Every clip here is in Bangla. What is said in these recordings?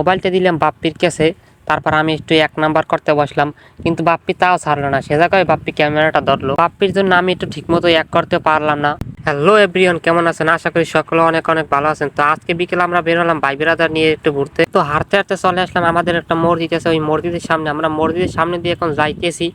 মোবাইলটা দিলাম বাপ্পির কাছে। তারপর আমি একটু ১ নাম্বার করতে বসলাম, কিন্তু বাপ্পি তাও ছাড়লো না। সে জায়গায় বাপ্পি ক্যামেরাটা ধরলো। বাপ্পির জন্য আমি একটু ঠিকমতো ১ করতে পারলাম না। হ্যালো এভরিওয়ান, কেমন আছেন? আশা করি সকলে অনেক অনেক ভালো আছেন। তো আজকে বিকেলে আমরা বের হলাম ভাই ব্রাদার নিয়ে একটু ঘুরতে। তো হাঁটতে হাঁটতে চলে আসলাম আমাদের একটা মসজিদ আছে, ওই মসজিদের সামনে। আমরা মসজিদের সামনে দিয়ে এখন যাইতেছি।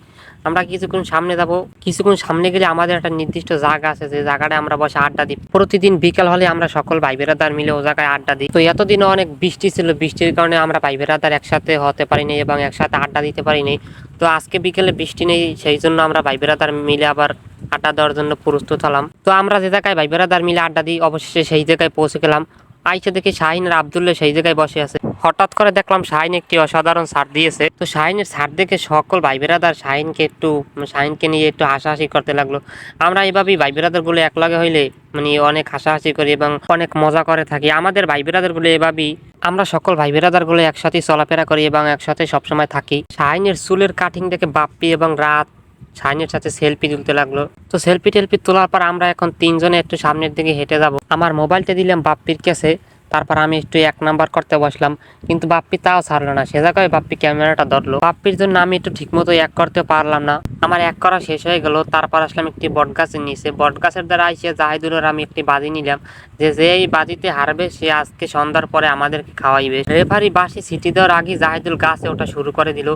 আমরা কিছুক্ষণ সামনে যাবো। কিছুক্ষণ সামনে গেলে আমাদের একটা নির্দিষ্ট জায়গা আছে, যে জায়গাটা আমরা বসে আড্ডা দিই। প্রতিদিন বিকাল হলে আমরা সকল ভাই ব্রাদার মিলে ও জায়গায় আড্ডা দিই। তো এতদিন অনেক বৃষ্টি ছিল, বৃষ্টির কারণে আমরা ভাই ব্রাদার একসাথে হতে পারিনি এবং একসাথে আড্ডা দিতে পারিনি। তো আজকে বিকেলে বৃষ্টি নেই, সেই জন্য আমরা ভাই ব্রাদার মিলে আবার আড্ডা দেওয়ার জন্য প্রস্তুত হলাম। তো আমরা যে জায়গায় ভাই ব্রাদার মিলে আড্ডা দিই, অবশেষে সেই জায়গায় পৌঁছে গেলাম। আইসে দেখি শাহিন আর আব্দুল্লাহ সেই জায়গায় বসে আছে। হঠাৎ করে দেখলাম শাহিন একটি অসাধারণ ছাড় দিয়েছে। তো শাহিনের ছাড় দেখে সকল ভাই ব্রাদার শাহিনকে নিয়ে একটু হাসাহাসি করতে লাগলো। আমরা এভাবেই ভাই ব্রাদার গুলো একলগে হইলে অনেক হাসাহাসি করি এবং অনেক মজা করে থাকি। আমাদের ভাই ব্রাদার গুলো এভাবেই, আমরা সকল ভাই ব্রাদার গুলো একসাথে চলাফেরা করি এবং একসাথে সবসময় থাকি। শাহিনের চুলের কাটিং দেখে বাপ্পি এবং রাত শাহিনের সাথে সেলফি তুলতে লাগলো। তো সেলফি টেলফি তোলার পর আমরা এখন ৩ জনে একটু সামনের দিকে হেঁটে যাব। আমার মোবাইলটা দিলাম বাপ্পির কাছে। তারপর আমি একটু ১ নাম্বার করতে বসলাম, কিন্তু বাপ্পি তাও ছাড়লো না। সে জায়গায় বাপ্পি ক্যামেরাটা ধরলো। বাপ্পির জন্য আমি একটু ঠিকমতো ১ করতে পারলাম না। আমার ১ করা শেষ হয়ে গেল। তারপর আসলাম একটি বট গাছের নিচে। বট গাছের দ্বারা আইসে জাহিদুলের আমি একটি বাজি নিলাম, যে এই বাজিতে হারবে সে আজকে সন্ধ্যার পরে আমাদেরকে খাওয়াইবে। রেফারি বাঁশি সিটি দেওয়ার আগে জাহিদুল গাছে ওঠা শুরু করে দিল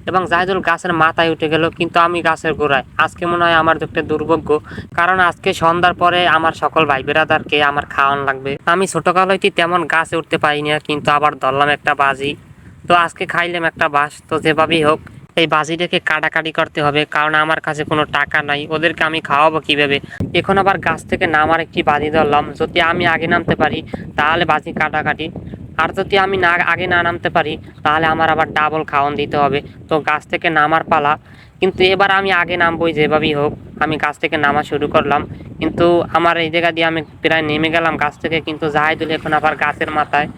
এবং জাহিদুল গাছের মাথায় উঠে গেল, কিন্তু আমি গাছের গোড়ায়। আজকে মনে হয় আমার একটা দুর্ভাগ্য, কারণ আজকে সন্ধ্যার পরে আমার সকল ভাই বেরাদারকে আমার খাওয়ান লাগবে। আমি ছোটকালইতে তেমন গাছে উঠতে পারি না, কিন্তু আবার ধরলাম একটা বাজি। তো আজকে খাইলাম একটা বাস। তো যেভাবেই হোক এই বাজিটাকে কাটাকাটি করতে হবে, কারণ আমার কাছে কোনো টাকা নাই, ওদেরকে আমি খাওয়াবো কিভাবে। এখন আবার গাছ থেকে নামার একটি বাজি ধরলাম। যদি আমি আগে নামতে পারি তাহলে বাজি কাটাকাটি, আর যদি আমি আগে না নামতে পারি তাহলে আমার আবার ডাবল খাওয়ান দিতে হবে। তো গাছ থেকে নামার পালা, কিন্তু এবার আমি আগে নামবই যেভাবেই হোক। আমি গাছ থেকে নামা শুরু করলাম, কিন্তু আমার এই জায়গা দিয়ে আমি প্রায় নেমে গেলাম গাছ থেকে, কিন্তু জাহিদুল এখন আবার গাছের মাথায়।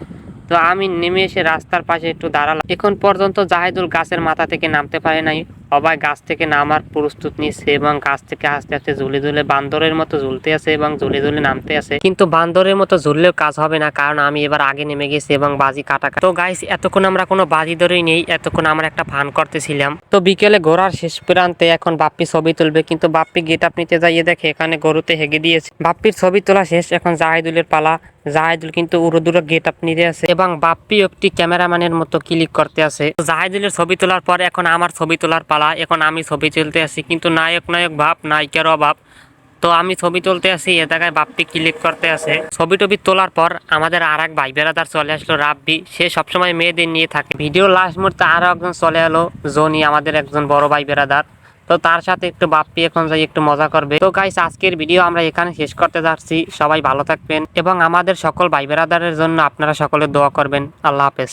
তো আমি নেমে এসে রাস্তার পাশে একটু দাঁড়ালাম। এখন পর্যন্ত জাহিদুল গাছের মাথা থেকে নামতে পারে নাই। সবাই গাছ থেকে নামার প্রস্তুত নিচ্ছে এবং গাছ থেকে আস্তে আস্তে ঝুলে ঝুলে বান্দরের মতো ঝুলতে আছে এবং ঝুলে ঝুলে নামতে আছে। কিন্তু বান্দরের মতো ঝুললেও কাজ হবে না, কারণ আমি এবার আগে নেমে গেছি এবং বাজি কাটা। তো গাইস, এতক্ষণ আমরা কোনো বাজি ধরেই নেই, এতক্ষণ আমরা একটা ফান করতেছিলাম। তো বিকেলে ঘোরার শেষ প্রান্তে এখন বাপ্পি ছবি তুলবে, কিন্তু বাপ্পি গেট আপ নিতে যাইয়ে দেখে এখানে গরুতে হেগে দিয়েছে। বাপ্পির ছবি তোলা শেষ, এখন জাহিদুলের পালা। জাহিদুল কিন্তু উড়োদুরো গেট আপ নিতে আছে এবং বাপ্পি একটি ক্যামেরাম্যানের মতো ক্লিক করতে আছে। জাহিদুলের ছবি তোলার পরে এখন আমার ছবি তোলার পালা। এখন আমি ছবি তুলতে আছি, কিন্তু নায়ক ভাব, নায়িকার অভাব। তো আমি ছবি তুলতে আছি, এ জায়গায় বাপ্পি ক্লিক করতে আছে। ছবি টবি তোলার পর আমাদের আর এক ভাই বেড়াদার চলে আসলো, রাব্বি। সে সবসময় মেয়েদের নিয়ে থাকে। ভিডিও লাস্ট মুহূর্তে আরো একজন চলে এলো, জনি, আমাদের একজন বড় ভাই বেড়াদার। তো তার সাথে একটু বাপ্পি এখন যাই একটু মজা করবে। তো গাইস, আজকের ভিডিও আমরা এখানে শেষ করতে যাচ্ছি। সবাই ভালো থাকবেন এবং আমাদের সকল ভাই বেড়াদারের জন্য আপনারা সকলে দোয়া করবেন। আল্লাহ হাফেজ।